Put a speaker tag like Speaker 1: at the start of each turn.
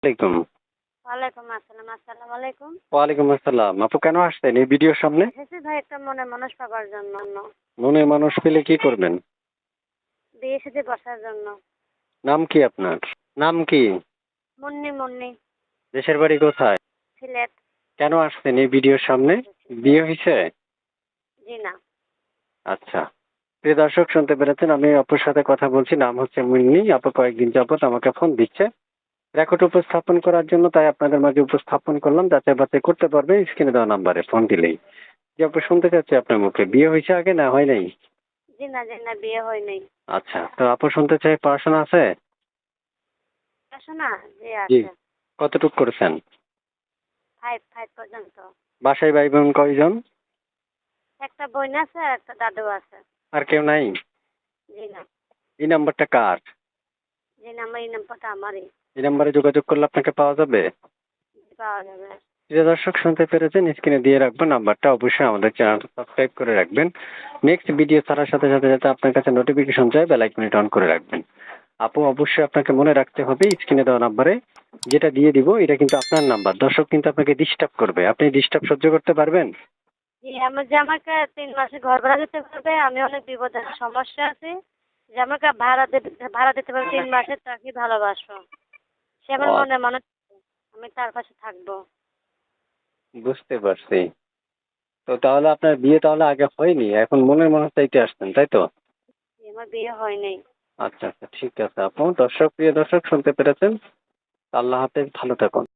Speaker 1: আলাইকুম।
Speaker 2: ওয়ালাইকুম আসসালাম। আসসালামু আলাইকুম।
Speaker 1: ওয়ালাইকুম আসসালাম। আপু কেন আসছেন এই ভিডিওর সামনে?
Speaker 2: এসেছি ভাই একটা মনের মানুষ পাবার জন্য।
Speaker 1: মনে মানুষ পেলে কি করবেন?
Speaker 2: বিয়ে সাথে বসার জন্য।
Speaker 1: নাম কি আপনার? নাম কি?
Speaker 2: মুন্নি মুন্নি।
Speaker 1: দেশের বাড়ি কোথায়?
Speaker 2: সিলেট।
Speaker 1: কেন আসছেন এই ভিডিওর সামনে? বিয়ে হইছে?
Speaker 2: জি না।
Speaker 1: আচ্ছা। প্রিয় দর্শক শুনতে পেরেছেন আমি আপুর সাথে কথা বলছি। নাম হচ্ছে মুন্নি। আপু কয়েকদিন যাবত আমাকে ফোন দিচ্ছে। রেকর্ড উপস্থাপন করার জন্য তাই আপনাদের মাঝে উপস্থাপন করলাম। যাচাই বাছাই করতে পারবে স্ক্রিনে দেওয়া নাম্বারে ফোন দিলেই। জি আপু শুনতে চাচ্ছি আপনার মুখে। বিয়ে হইছে আগে না হয় নাই?
Speaker 2: জি না বিয়ে হয় নাই।
Speaker 1: আচ্ছা। তো আপু শুনতে চাই পড়াশোনা আছে?
Speaker 2: পড়াশোনা? জি
Speaker 1: জি।
Speaker 2: আছে।
Speaker 1: কতটুক করেছেন?
Speaker 2: 5 পর্যন্ত।
Speaker 1: বাসায় ভাই বোন কয়জন?
Speaker 2: একটা বোন আছে আর একটা দাদু আছে।
Speaker 1: আর কেউ নাই?
Speaker 2: জি না।
Speaker 1: এই নাম্বারটা কার?
Speaker 2: জি না, এই নাম্বারটা আমারই।
Speaker 1: এই নাম্বারে যোগাযোগ করলে আপনাকে পাওয়া যাবে?
Speaker 2: পাওয়া যাবে।
Speaker 1: প্রিয় দর্শক শুনতে পেরেছেন স্ক্রিনে দিয়ে রাখবো নাম্বারটা অবশ্যই আমাদের চ্যানেলটা সাবস্ক্রাইব করে রাখবেন। নেক্সট ভিডিও ছাড়ার সাথে সাথে যাতে আপনার কাছে নোটিফিকেশন যায় বেল আইকনটি অন করে রাখবেন। আপু অবশ্যই আপনাকে মনে রাখতে হবে স্ক্রিনে দেওয়া নাম্বারে যেটা দিয়ে দিব এটা কিন্তু আপনার নাম্বার। দর্শক কিন্তু আপনাকে ডিস্টার্ব করবে। আপনি ডিস্টার্ব সহ্য করতে পারবেন?
Speaker 2: জি, আমার জামাইকে 3 মাসে ঘর ভাড়া দিতে পারবে। আমি অনেক বিপদের সমস্যা আছে। জামাইকে ভাড়া দিতে পারবে 3 মাসে, তাকে ভালোবাসবো। সে আমার
Speaker 1: ও
Speaker 2: মনের মানুষ। আমি তার পাশে থাকবো।
Speaker 1: বুঝতে পারছি। তো তাহলে আপনার বিয়ে তাহলে আগে হয়নি। এখন মনের মানুষ চাইতে আসছেন, তাই তো?
Speaker 2: আমার বিয়ে হয় নাই।
Speaker 1: আচ্ছা, আচ্ছা ঠিক আছে আপু। প্রিয় দর্শক শুনতে পেরেছেন। আল্লাহ হাফেজ, ভালো থাকুন।